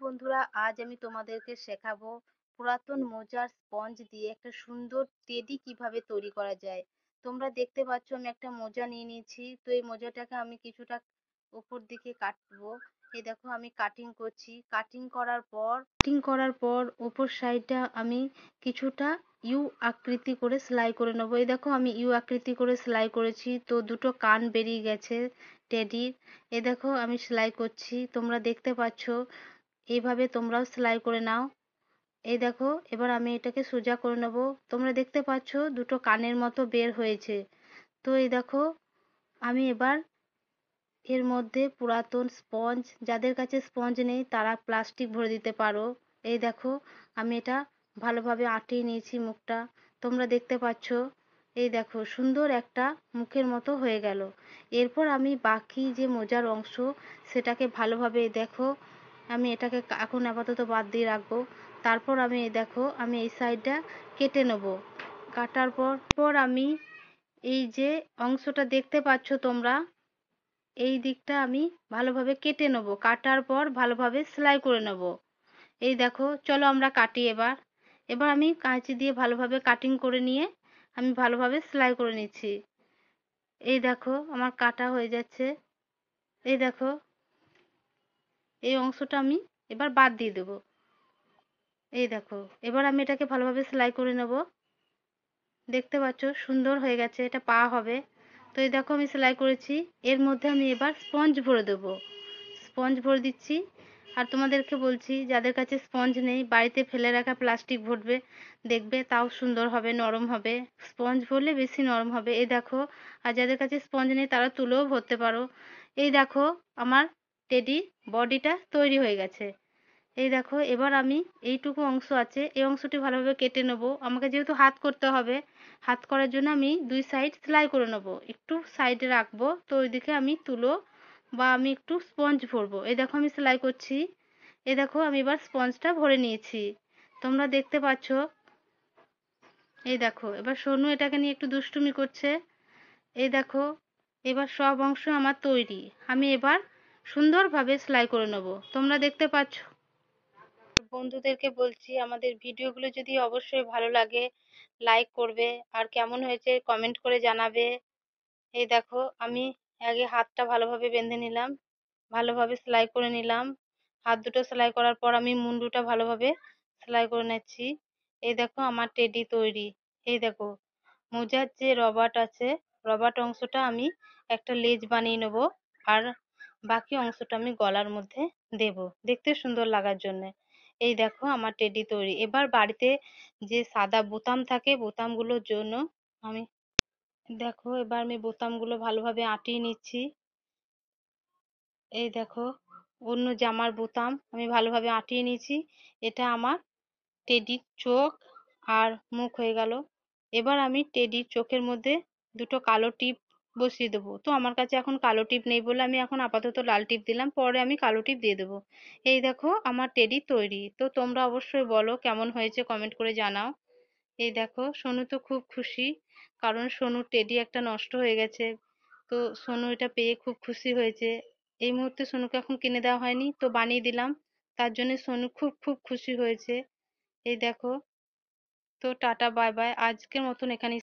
বন্ধুরা, আজ আমি তোমাদেরকে শেখাবো পুরাতন মোজার স্পঞ্জ দিয়ে একটা সুন্দর টেডি কিভাবে তৈরি করা যায়। তোমরা দেখতে পাচ্ছ আমি একটা মোজা নিয়ে নিয়েছি। তো এই মোজাটাকে আমি কিছুটা উপর দিকে কাটবো। এই দেখো আমি কাটিং করছি। কাটিং করার পর উপর সাইডটা আমি কিছুটা ইউ আকৃতি করে সেলাই করে নেবো। এই দেখো আমি ইউ আকৃতি করে সেলাই করেছি। তো দুটো কান বেরিয়ে গেছে টেডির। এ দেখো আমি সেলাই করছি, তোমরা দেখতে পাচ্ছ। এইভাবে তোমরাও সেলাই করে নাও। এই দেখো এবার আমি এটাকে সোজা করে নেব। তোমরা দেখতে পাচ্ছ দুটো কানের মতো বের হয়েছে। তো এই দেখো আমি এবার এর মধ্যে পুরাতন স্পঞ্জ, যাদের কাছে স্পঞ্জ নেই তারা প্লাস্টিক ভরে দিতে পারো। এই দেখো আমি এটা ভালোভাবে আঁটিয়ে নিয়েছি মুখটা, তোমরা দেখতে পাচ্ছ। এই দেখো সুন্দর একটা মুখের মতো হয়ে গেল। এরপর আমি বাকি যে মোজার অংশ সেটাকে ভালোভাবে দেখো আমি এটাকে এখন আপাতত বাদ দিয়ে রাখবো। তারপর আমি দেখো আমি এই সাইডটা কেটে নেব। কাটার পর আমি এই যে অংশটা দেখতে পাচ্ছ তোমরা, এই দিকটা আমি ভালোভাবে কেটে নেব। কাটার পর ভালোভাবে সেলাই করে নেব। এই দেখো চলো আমরা কাটি এবার। এবার আমি কাঁচি দিয়ে ভালোভাবে কাটিং করে নিয়ে আমি ভালোভাবে সেলাই করে নিচ্ছি। এই দেখো আমার কাটা হয়ে যাচ্ছে। এই দেখো এই অংশটা আমি এবার বাদ দিয়ে দেব। এই দেখো এবার আমি এটাকে ভালোভাবে সেলাই করে নেব। দেখতে পাচ্ছ সুন্দর হয়ে গেছে, এটা পা হবে। তো এই দেখো আমি সেলাই করেছি। এর মধ্যে আমি এবার স্পঞ্জ ভরে দেবো। স্পঞ্জ ভরে দিচ্ছি। আর তোমাদেরকে বলছি যাদের কাছে স্পঞ্জ নেই বাড়িতে ফেলে রাখা প্লাস্টিক ভরবে, দেখবে তাও সুন্দর হবে, নরম হবে। স্পঞ্জ ভরলে বেশি নরম হবে। এই দেখো, আর যাদের কাছে স্পঞ্জ নেই তারা তুলেও ভরতে পারো। এই দেখো আমার টেডি বডিটা তৈরি হয়ে গেছে। এই দেখো এবার আমি এইটুকু অংশ আছে এই অংশটি ভালোভাবে কেটে নেব। আমাকে যেহেতু হাত করতে হবে, হাত করার জন্য আমি দুই সাইড সেলাই করে নেব। একটু সাইডে রাখবো, তো ওইদিকে আমি তুলো বা আমি একটু স্পঞ্জ ভরবো। এই দেখো আমি সেলাই করছি। এই দেখো আমি এবার স্পঞ্জটা ভরে নিয়েছি, তোমরা দেখতে পাচ্ছ। এই দেখো এবার সোনু এটাকে নিয়ে একটু দুষ্টুমি করছে। এই দেখো এবার সব অংশ আমার তৈরি। আমি এবার সুন্দরভাবে সেলাই করে নেব, তোমরা দেখতে পাচ্ছ। বন্ধুদেরকে বলছি আমাদের ভিডিওগুলো যদি অবশ্যই ভালো লাগে লাইক করবে, আর কেমন হয়েছে কমেন্ট করে জানাবে। এই দেখো আমি আগে হাতটা ভালোভাবে বেঁধে নিলাম, ভালোভাবে সেলাই করে নিলাম। হাত দুটো সেলাই করার পর আমি মুন্ডুটা ভালোভাবে সেলাই করে নিচ্ছি। এই দেখো আমার টেডি তৈরি। এই দেখো মোজার যে রবার্ট আছে, রবার্ট অংশটা আমি একটা লেজ বানিয়ে নেব। আর বাকি অংশটা আমি গলার মধ্যে দেব দেখতে সুন্দর লাগার জন্য। এই দেখো আমার টেডি তৈরি। এবার বাড়িতে যে সাদা বোতাম থাকে বোতামগুলোর জন্য আমি দেখো এবার আমি বোতামগুলো ভালোভাবে আঁটিয়ে নিচ্ছি। এই দেখো অন্য জামার বোতাম আমি ভালোভাবে আঁটিয়ে নিয়েছি। এটা আমার টেডির চোখ আর মুখ হয়ে গেল। এবার আমি টেডির চোখের মধ্যে দুটো কালো টিপ বসিয়ে দেবো। তো আমার কাছে এখন কালো টিপ নেই বলে আমি এখন আপাতত লাল টিপ দিলাম, পরে আমি কালো টিপ দিয়ে দেবো। এই দেখো আমার টেডি তৈরি। তো তোমরা অবশ্যই বলো কেমন হয়েছে, কমেন্ট করে জানাও। এই দেখো সোনু তো খুব খুশি, কারণ সোনুর টেডি একটা নষ্ট হয়ে গেছে। তো সোনু এটা পেয়ে খুব খুশি হয়েছে। এই মুহূর্তে সোনুকে এখন কিনে দেওয়া হয়নি, তো বানিয়ে দিলাম, তার জন্য সোনু খুব খুব খুশি হয়েছে। এই দেখো। তো টাটা বাই বাই, আজকের মতন এখানে